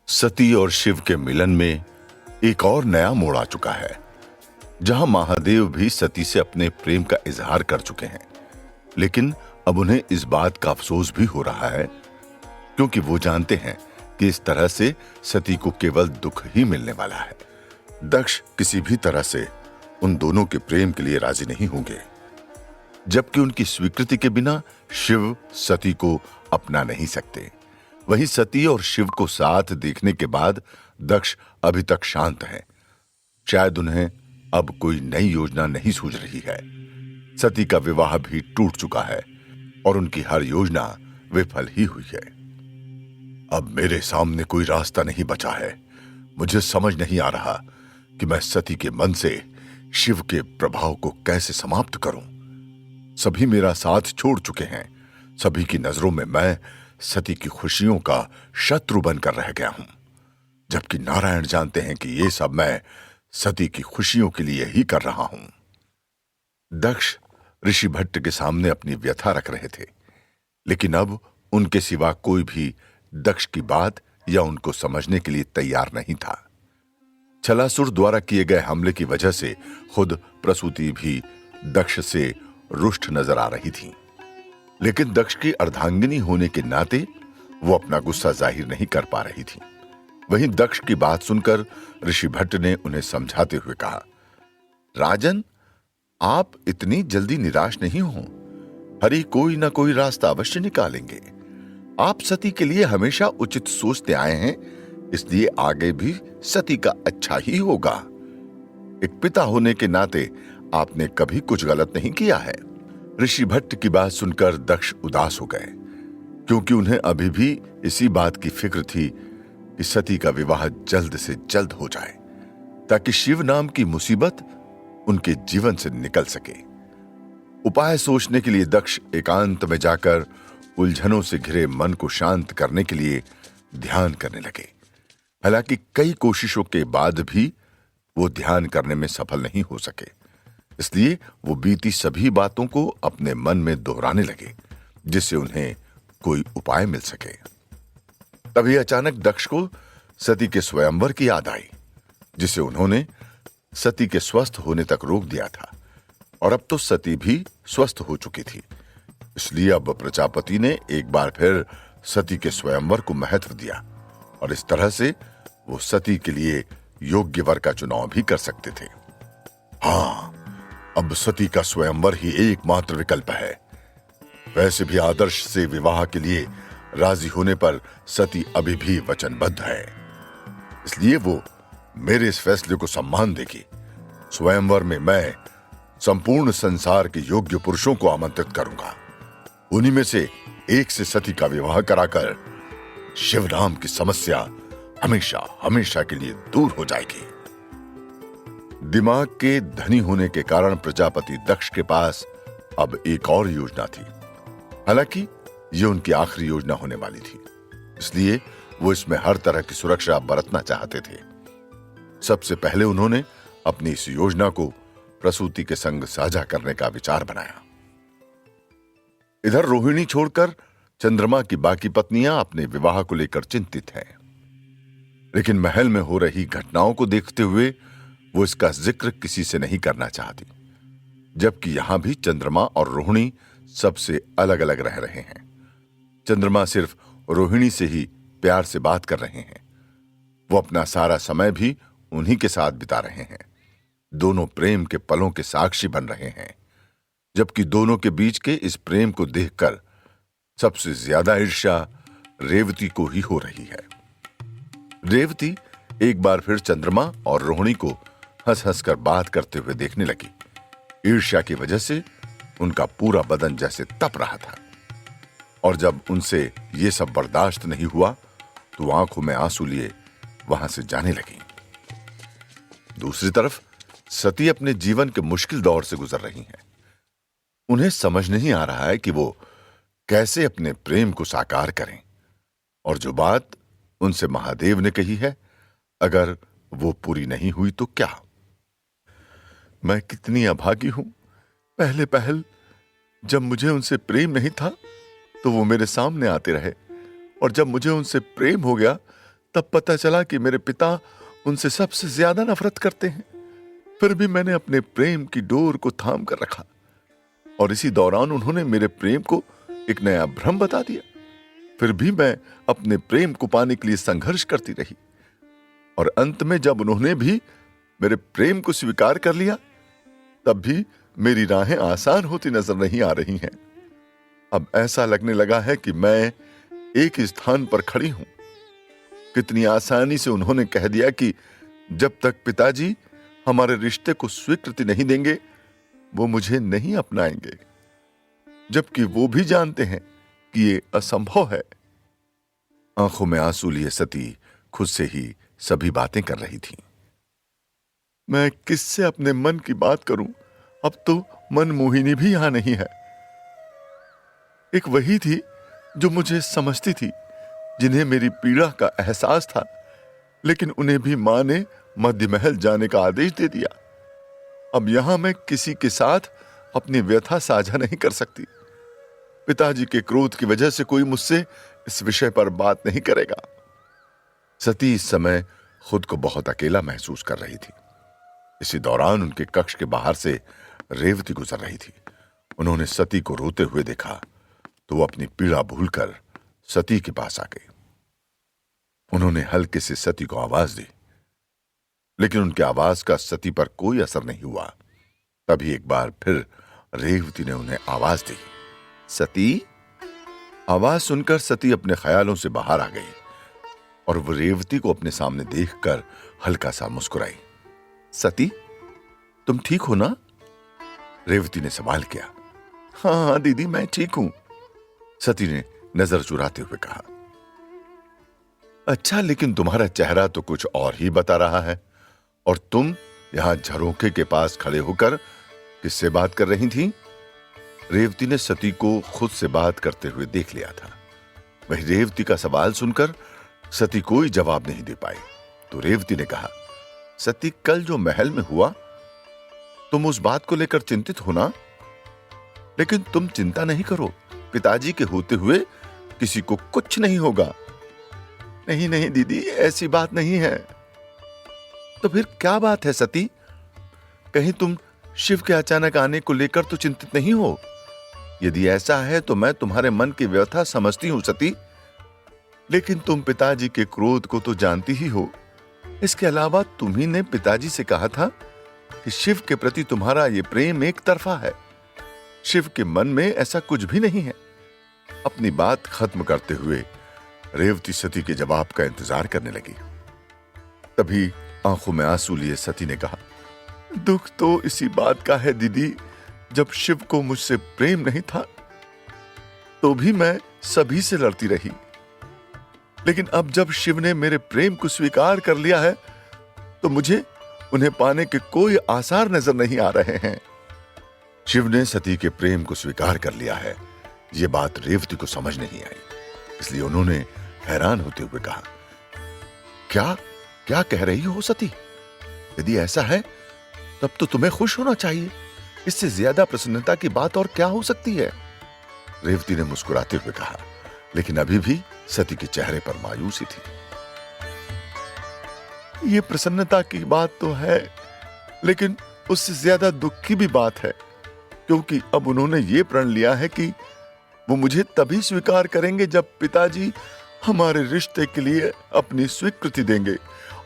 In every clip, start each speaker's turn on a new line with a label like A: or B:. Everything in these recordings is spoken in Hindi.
A: सती और शिव के मिलन में एक और नया मोड़ आ चुका है, जहां महादेव भी सती से अपने प्रेम का इजहार कर चुके हैं। लेकिन अब उन्हें इस बात का अफसोस भी हो रहा है, क्योंकि वो जानते हैं कि इस तरह से सती को केवल दुख ही मिलने वाला है। दक्ष किसी भी तरह से उन दोनों के प्रेम के लिए राजी नहीं होंगे, जबकि उनकी स्वीकृति के बिना शिव सती को अपना नहीं सकते। वहीं सती और शिव को साथ देखने के बाद दक्ष अभी तक शांत हैं। शायद उन्हें अब कोई नई योजना नहीं सूझ रही है। सती का विवाह भी टूट चुका है और उनकी हर योजना विफल ही हुई है। अब मेरे सामने कोई रास्ता नहीं बचा है। मुझे समझ नहीं आ रहा कि मैं सती के मन से शिव के प्रभाव को कैसे समाप्त करूं। सभी मेरा साथ छोड़ चुके हैं। सभी की नजरों में मैं सती की खुशियों का शत्रु बनकर रह गया हूं, जबकि नारायण जानते हैं कि ये सब मैं सती की खुशियों के लिए ही कर रहा हूं। दक्ष ऋषि भट्ट के सामने अपनी व्यथा रख रहे थे, लेकिन अब उनके सिवा कोई भी दक्ष की बात या उनको समझने के लिए तैयार नहीं था। छलासुर द्वारा किए गए हमले की वजह से खुद प्रसूति भी दक्ष से रुष्ट नजर आ रही थी, लेकिन दक्ष की अर्धांगिनी होने के नाते वो अपना गुस्सा जाहिर नहीं कर पा रही थी। वहीं दक्ष की बात सुनकर ऋषि भट्ट ने उन्हें समझाते हुए कहा, राजन, आप इतनी जल्दी निराश नहीं हो। हरि कोई ना कोई रास्ता अवश्य निकालेंगे। आप सती के लिए हमेशा उचित सोचते आए हैं, इसलिए आगे भी सती का अच्छा ही होगा। एक पिता होने के नाते आपने कभी कुछ गलत नहीं किया है। ऋषि भट्ट की बात सुनकर दक्ष उदास हो गए, क्योंकि उन्हें अभी भी इसी बात की फिक्र थी कि सती का विवाह जल्द से जल्द हो जाए, ताकि शिव नाम की मुसीबत उनके जीवन से निकल सके। उपाय सोचने के लिए दक्ष एकांत में जाकर उलझनों से घिरे मन को शांत करने के लिए ध्यान करने लगे। हालांकि कई कोशिशों के बाद भी वो ध्यान करने में सफल नहीं हो सके, इसलिए वो बीती सभी बातों को अपने मन में दोहराने लगे, जिससे उन्हें कोई उपाय मिल सके। तभी अचानक दक्ष को सती के स्वयंवर की याद आई, जिसे उन्होंने सती के स्वस्थ होने तक रोक दिया था, और अब तो सती भी स्वस्थ हो चुकी थी। इसलिए अब प्रजापति ने एक बार फिर सती के स्वयंवर को महत्व दिया, और इस तरह से वो सती के लिए योग्य वर का चुनाव भी कर सकते थे। हाँ, अब सती का स्वयंवर ही एकमात्र विकल्प है। वैसे भी आदर्श से विवाह के लिए राजी होने पर सती अभी भी वचनबद्ध है, इसलिए वो मेरे इस फैसले को सम्मान देगी। स्वयंवर में मैं संपूर्ण संसार के योग्य पुरुषों को आमंत्रित करूंगा। उन्हीं में से एक से सती का विवाह कराकर शिव नाम की समस्या हमेशा हमेशा के लिए दूर हो जाएगी। दिमाग के धनी होने के कारण प्रजापति दक्ष के पास अब एक और योजना थी। हालांकि ये उनकी आखिरी योजना होने वाली थी, इसलिए वो इसमें हर तरह की सुरक्षा बरतना चाहते थे। सबसे पहले उन्होंने अपनी इस योजना को प्रसूति के संग साझा करने का विचार बनाया। इधर रोहिणी छोड़कर चंद्रमा की बाकी पत्नियां अपने विवाह को लेकर चिंतित हैं, लेकिन महल में हो रही घटनाओं को देखते हुए वो इसका जिक्र किसी से नहीं करना चाहती, जबकि यहां भी चंद्रमा और रोहिणी सबसे अलग अलग रह रहे हैं। चंद्रमा सिर्फ रोहिणी से ही प्यार से बात कर रहे हैं। वो अपना सारा समय भी उन्हीं के साथ बिता रहे हैं। दोनों प्रेम के पलों के साक्षी बन रहे हैं, जबकि दोनों के बीच के इस प्रेम को देखकर सबसे ज्यादा ईर्ष्या रेवती को ही हो रही है। रेवती एक बार फिर चंद्रमा और रोहिणी को हंस हंस कर बात करते हुए देखने लगी। ईर्ष्या की वजह से उनका पूरा बदन जैसे तप रहा था, और जब उनसे ये सब बर्दाश्त नहीं हुआ तो आंखों में आंसू लिए वहां से जाने लगी। दूसरी तरफ सती अपने जीवन के मुश्किल दौर से गुजर रही हैं। उन्हें समझ नहीं आ रहा है कि वो कैसे अपने प्रेम को साकार करें, और जो बात उनसे महादेव ने कही है, अगर वो पूरी नहीं हुई तो क्या। मैं कितनी अभागी हूं। पहले पहल जब मुझे उनसे प्रेम नहीं था तो वो मेरे सामने आते रहे, और जब मुझे उनसे प्रेम हो गया तब पता चला कि मेरे पिता उनसे सबसे ज्यादा नफरत करते हैं। फिर भी मैंने अपने प्रेम की डोर को थाम कर रखा और इसी दौरान उन्होंने मेरे प्रेम को एक नया भ्रम बता दिया। फिर भी मैं अपने प्रेम को पाने के लिए संघर्ष करती रही और अंत में जब उन्होंने भी मेरे प्रेम को स्वीकार कर लिया, तब भी मेरी राहें आसान होती नजर नहीं आ रही हैं। अब ऐसा लगने लगा है कि मैं एक ही स्थान पर खड़ी हूं। कितनी आसानी से उन्होंने कह दिया कि जब तक पिताजी हमारे रिश्ते को स्वीकृति नहीं देंगे, वो मुझे नहीं अपनाएंगे, जबकि वो भी जानते हैं कि ये असंभव है। आंखों में आंसू लिए सती खुद से ही सभी बातें कर रही थी। मैं किससे अपने मन की बात करूं? अब तो मनमोहिनी भी यहां नहीं है। एक वही थी जो मुझे समझती थी, जिन्हें मेरी पीड़ा का एहसास था, लेकिन उन्हें भी मां ने मध्य महल जाने का आदेश दे दिया। अब यहां मैं किसी के साथ अपनी व्यथा साझा नहीं कर सकती। पिताजी के क्रोध की वजह से कोई मुझसे इस विषय पर बात नहीं करेगा। सती इस समय खुद को बहुत अकेला महसूस कर रही थी। इसी दौरान उनके कक्ष के बाहर से रेवती गुजर रही थी। उन्होंने सती को रोते हुए देखा तो वो अपनी पीड़ा भूलकर सती के पास आ गई। उन्होंने हल्के से सती को आवाज दी, लेकिन उनकी आवाज का सती पर कोई असर नहीं हुआ। तभी एक बार फिर रेवती ने उन्हें आवाज दी, सती। आवाज सुनकर सती अपने ख्यालों से बाहर आ गई और वो रेवती को अपने सामने देखकर हल्का सा मुस्कुराई। सती, तुम ठीक हो ना? रेवती ने सवाल किया। हाँ दीदी, मैं ठीक हूं, सती ने नजर चुराते हुए कहा। अच्छा, लेकिन तुम्हारा चेहरा तो कुछ और ही बता रहा है, और तुम यहां झरोखे के पास खड़े होकर किससे बात कर रही थी? रेवती ने सती को खुद से बात करते हुए देख लिया था। वही रेवती का सवाल सुनकर सती कोई जवाब नहीं दे पाई। तो रेवती ने कहा, सती, कल जो महल में हुआ, तुम उस बात को लेकर चिंतित हो ना? लेकिन तुम चिंता नहीं करो, पिताजी के होते हुए किसी को कुछ नहीं होगा। नहीं नहीं दीदी, ऐसी बात नहीं है। तो फिर क्या बात है सती? कहीं तुम शिव के अचानक आने को लेकर तो चिंतित नहीं हो? यदि ऐसा है तो मैं तुम्हारे मन की व्यथा समझती हूं सती, लेकिन तुम पिताजी के क्रोध को तो जानती ही हो। इसके अलावा तुम्ही ने पिताजी से कहा था कि शिव के प्रति तुम्हारा ये प्रेम एक तरफा है। शिव के मन में ऐसा कुछ भी नहीं है। अपनी बात खत्म करते हुए रेवती सती के जवाब का इंतजार करने लगी। तभी आंखों में आंसू लिए सती ने कहा, दुख तो इसी बात का है दीदी, जब शिव को मुझसे प्रेम नहीं था तो भी मैं सभी से लड़ती रही, लेकिन अब जब शिव ने मेरे प्रेम को स्वीकार कर लिया है तो मुझे उन्हें पाने के कोई आसार नजर नहीं आ रहे हैं। शिव ने सती के प्रेम को स्वीकार कर लिया है, यह बात रेवती को समझ नहीं आई, इसलिए उन्होंने हैरान होते हुए कहा, क्या क्या कह रही हो सती? यदि ऐसा है तब तो तुम्हें खुश होना चाहिए। इससे ज्यादा प्रसन्नता की बात और क्या हो सकती है? रेवती ने मुस्कुराते हुए कहा, लेकिन अभी भी सती के चेहरे पर मायूसी थी। ये प्रसन्नता की बात तो है, लेकिन उससे ज्यादा दुख की भी बात है, क्योंकि अब उन्होंने ये प्रण लिया है कि वो मुझे तभी स्वीकार करेंगे जब पिताजी हमारे रिश्ते के लिए अपनी स्वीकृति देंगे,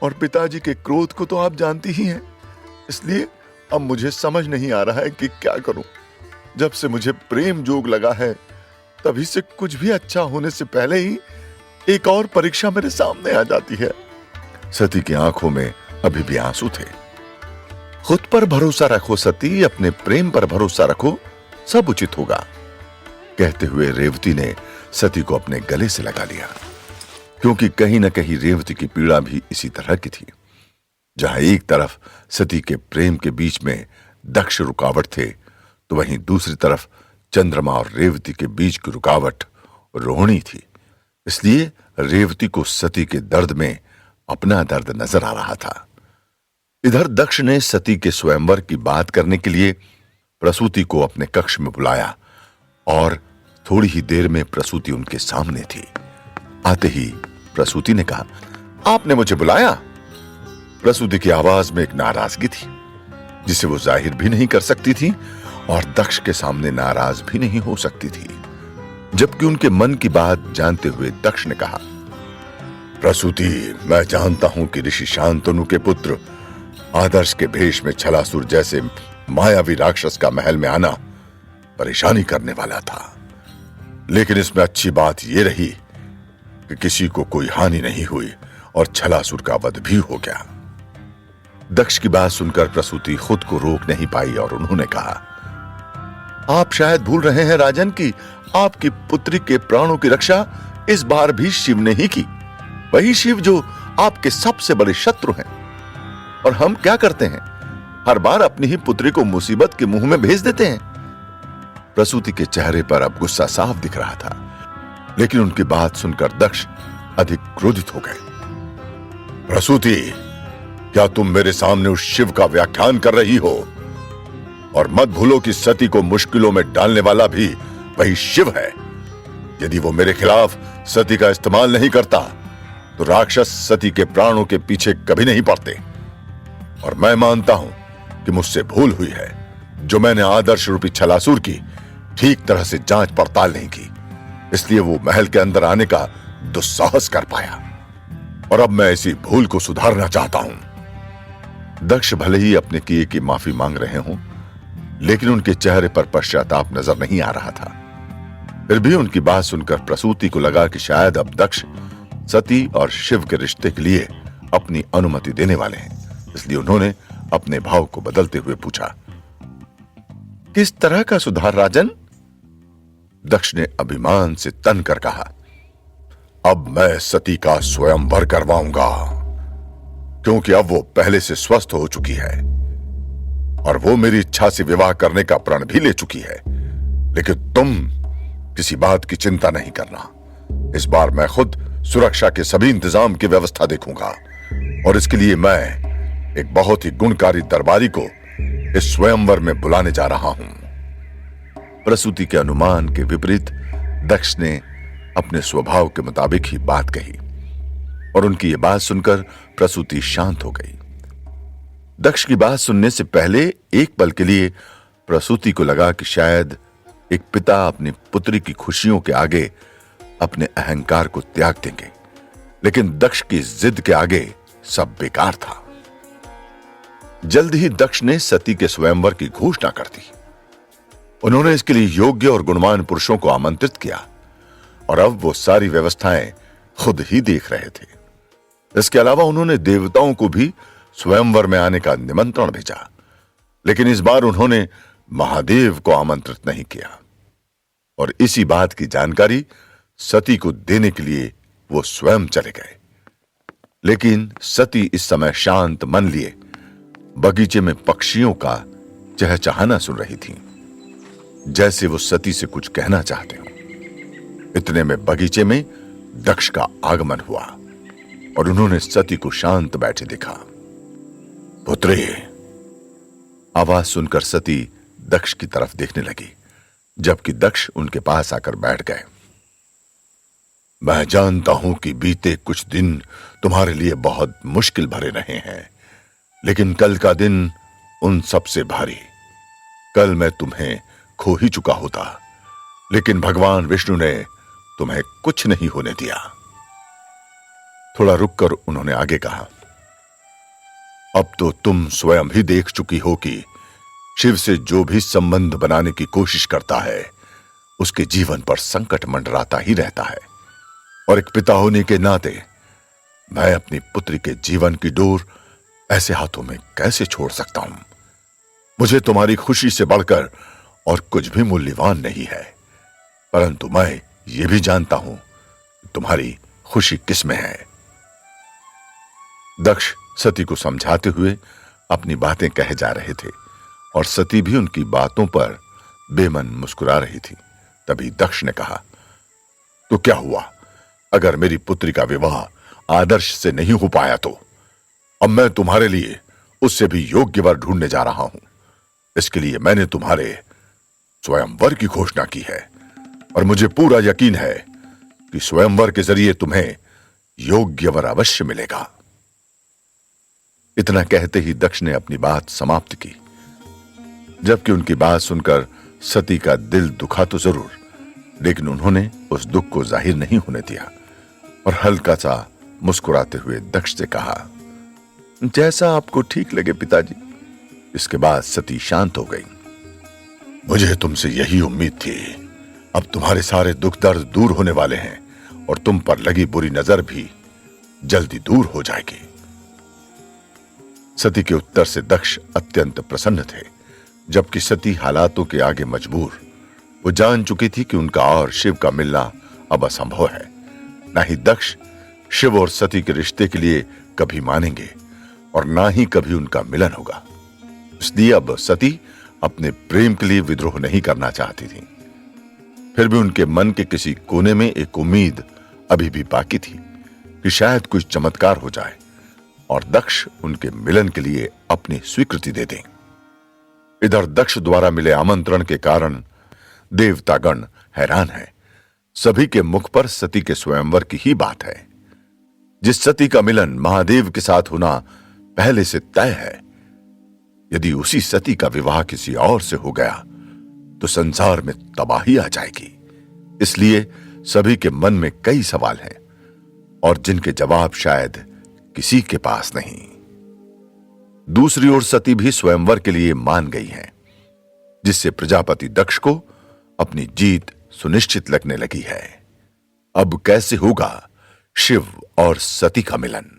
A: और पिताजी के क्रोध को तो आप जानती ही हैं। इसलिए अब मुझे समझ नहीं आ रहा है कि क्या करूं। जब से मुझे प्रेम जोग लगा है, तभी से कुछ भी अच्छा होने से पहले ही एक और परीक्षा मेरे सामने आ जाती है। सती की आंखों में अभी भी आंसू थे। खुद पर भरोसा रखो सती, अपने प्रेम पर भरोसा रखो, सब उचित होगा, कहते हुए रेवती ने सती को अपने गले से लगा लिया, क्योंकि कहीं न कहीं रेवती की पीड़ा भी इसी तरह की थी। जहां एक तरफ सती के प्रेम के बीच में दक्ष रुकावट थे, तो वहीं दूसरी तरफ चंद्रमा और रेवती के बीच की रुकावट रोहिणी थी। इसलिए रेवती को सती के दर्द में अपना दर्द नजर आ रहा था। इधर दक्ष ने सती के स्वयंवर की बात करने के लिए प्रसूति को अपने कक्ष में बुलाया, और थोड़ी ही देर में प्रसूति उनके सामने थी। आते ही प्रसूति ने कहा, आपने मुझे बुलाया? प्रसूति की आवाज में एक नाराजगी थी जिसे वो जाहिर भी नहीं कर सकती थी और दक्ष के सामने नाराज भी नहीं हो सकती थी। जबकि उनके मन की बात जानते हुए दक्ष ने कहा, प्रसूति, मैं जानता हूं कि ऋषि शांतनु के पुत्र आदर्श के भेष में छलासुर जैसे मायावी राक्षस का महल में आना परेशानी करने वाला था, लेकिन इसमें अच्छी बात यह रही कि किसी को कोई हानि नहीं हुई और छलासुर का वध भी हो गया। दक्ष की बात सुनकर प्रसूति खुद को रोक नहीं पाई और उन्होंने कहा, आप शायद भूल रहे हैं राजन कि आपकी पुत्री के प्राणों की रक्षा इस बार भी शिव ने ही की, वही शिव जो आपके सबसे बड़े शत्रु हैं। और हम क्या करते हैं, हर बार अपनी ही पुत्री को मुसीबत के मुंह में भेज देते हैं। प्रसूति के चेहरे पर अब गुस्सा साफ दिख रहा था, लेकिन उनकी बात सुनकर दक्ष अधिक क्रोधित हो गए। प्रसूति, क्या तुम मेरे सामने उस शिव का व्याख्यान कर रही हो? और मत भूलो कि सती को मुश्किलों में डालने वाला भी वही शिव है। यदि वो मेरे खिलाफ सती का इस्तेमाल नहीं करता तो राक्षस सती के प्राणों के पीछे कभी नहीं पड़ते। और मैं मानता हूं कि मुझसे भूल हुई है जो मैंने आदर्श रूपी छलासुर की ठीक तरह से जांच पड़ताल नहीं की, इसलिए वो महल के अंदर आने का दुस्साहस कर पाया। और अब मैं इसी भूल को सुधारना चाहता हूं। दक्ष भले ही अपने किए की माफी मांग रहे हों, लेकिन उनके चेहरे पर पश्चाताप नजर नहीं आ रहा था। फिर भी उनकी बात सुनकर प्रसूति को लगा कि शायद अब दक्ष सती और शिव के रिश्ते के लिए अपनी अनुमति देने वाले हैं, इसलिए उन्होंने अपने भाव को बदलते हुए पूछा, किस तरह का सुधार राजन? दक्ष ने अभिमान से तन कर कहा, अब मैं सती का स्वयंवर करवाऊंगा, क्योंकि अब वो पहले से स्वस्थ हो चुकी है और वो मेरी इच्छा से विवाह करने का प्रण भी ले चुकी है। लेकिन तुम किसी बात की चिंता नहीं करना, इस बार मैं खुद सुरक्षा के सभी इंतजाम की व्यवस्था देखूंगा और इसके लिए मैं एक बहुत ही गुणकारी दरबारी को इस स्वयंवर में बुलाने जा रहा हूं। प्रसूति के अनुमान के विपरीत दक्ष ने अपने स्वभाव के मुताबिक ही बात कही और उनकी ये बात सुनकर प्रसूति शांत हो गई। दक्ष की बात सुनने से पहले एक पल के लिए प्रसूति को लगा कि शायद एक पिता अपनी पुत्री की खुशियों के आगे अपने अहंकार को त्याग देंगे, लेकिन दक्ष की जिद के आगे सब बेकार था। जल्द ही दक्ष ने सती के स्वयंवर की घोषणा कर दी। उन्होंने इसके लिए योग्य और गुणवान पुरुषों को आमंत्रित किया और अब वो सारी व्यवस्थाएं खुद ही देख रहे थे। इसके अलावा उन्होंने देवताओं को भी स्वयंवर में आने का निमंत्रण भेजा, लेकिन इस बार उन्होंने महादेव को आमंत्रित नहीं किया और इसी बात की जानकारी सती को देने के लिए वो स्वयं चले गए। लेकिन सती इस समय शांत मन लिए बगीचे में पक्षियों का चहचहाना सुन रही थी, जैसे वो सती से कुछ कहना चाहते हो। इतने में बगीचे में दक्ष का आगमन हुआ और उन्होंने सती को शांत बैठे देखा। पुत्री, आवाज सुनकर सती दक्ष की तरफ देखने लगी, जबकि दक्ष उनके पास आकर बैठ गए। मैं जानता हूं कि बीते कुछ दिन तुम्हारे लिए बहुत मुश्किल भरे रहे हैं, लेकिन कल का दिन उन सबसे भारी। कल मैं तुम्हें खो ही चुका होता, लेकिन भगवान विष्णु ने तुम्हें कुछ नहीं होने दिया। थोड़ा रुककर उन्होंने आगे कहा, अब तो तुम स्वयं ही देख चुकी हो कि शिव से जो भी संबंध बनाने की कोशिश करता है उसके जीवन पर संकट मंडराता ही रहता है। और एक पिता होने के नाते मैं अपनी पुत्री के जीवन की डोर ऐसे हाथों में कैसे छोड़ सकता हूं। मुझे तुम्हारी खुशी से बढ़कर और कुछ भी मूल्यवान नहीं है, परंतु मैं ये भी जानता हूं तुम्हारी खुशी किस में है। दक्ष सती को समझाते हुए अपनी बातें कहे जा रहे थे और सती भी उनकी बातों पर बेमन मुस्कुरा रही थी। तभी दक्ष ने कहा, तो क्या हुआ अगर मेरी पुत्री का विवाह आदर्श से नहीं हो पाया तो? अब मैं तुम्हारे लिए उससे भी योग्य वर ढूंढने जा रहा हूं। इसके लिए मैंने तुम्हारे स्वयंवर की घोषणा की है और मुझे पूरा यकीन है कि स्वयंवर के जरिए तुम्हें योग्य वर अवश्य मिलेगा। इतना कहते ही दक्ष ने अपनी बात समाप्त की, जबकि उनकी बात सुनकर सती का दिल दुखा तो जरूर, लेकिन उन्होंने उस दुख को जाहिर नहीं होने दिया और हल्का सा मुस्कुराते हुए दक्ष से कहा, जैसा आपको ठीक लगे पिताजी। इसके बाद सती शांत हो गई। मुझे तुमसे यही उम्मीद थी। अब तुम्हारे सारे दुख दर्द दूर होने वाले हैं और तुम पर लगी बुरी नजर भी जल्दी दूर हो जाएगी। सती के उत्तर से दक्ष अत्यंत प्रसन्न थे, जबकि सती हालातों के आगे मजबूर। वो जान चुकी थी कि उनका और शिव का मिलना अब असंभव है। ना ही दक्ष शिव और सती के रिश्ते के लिए कभी मानेंगे और ना ही कभी उनका मिलन होगा। इसलिए अब सती अपने प्रेम के लिए विद्रोह नहीं करना चाहती थी। फिर भी उनके मन के किसी कोने में एक उम्मीद अभी भी बाकी थी कि शायद कुछ चमत्कार हो जाए और दक्ष उनके मिलन के लिए अपनी स्वीकृति दे दें। इधर दक्ष द्वारा मिले आमंत्रण के कारण देवतागण हैरान है। सभी के मुख पर सती के स्वयंवर की ही बात है। जिस सती का मिलन महादेव के साथ होना पहले से तय है, यदि उसी सती का विवाह किसी और से हो गया तो संसार में तबाही आ जाएगी। इसलिए सभी के मन में कई सवाल हैं और जिनके जवाब शायद किसी के पास नहीं। दूसरी ओर सती भी स्वयंवर के लिए मान गई हैं, जिससे प्रजापति दक्ष को अपनी जीत सुनिश्चित लगने लगी है। अब कैसे होगा शिव और सती का मिलन?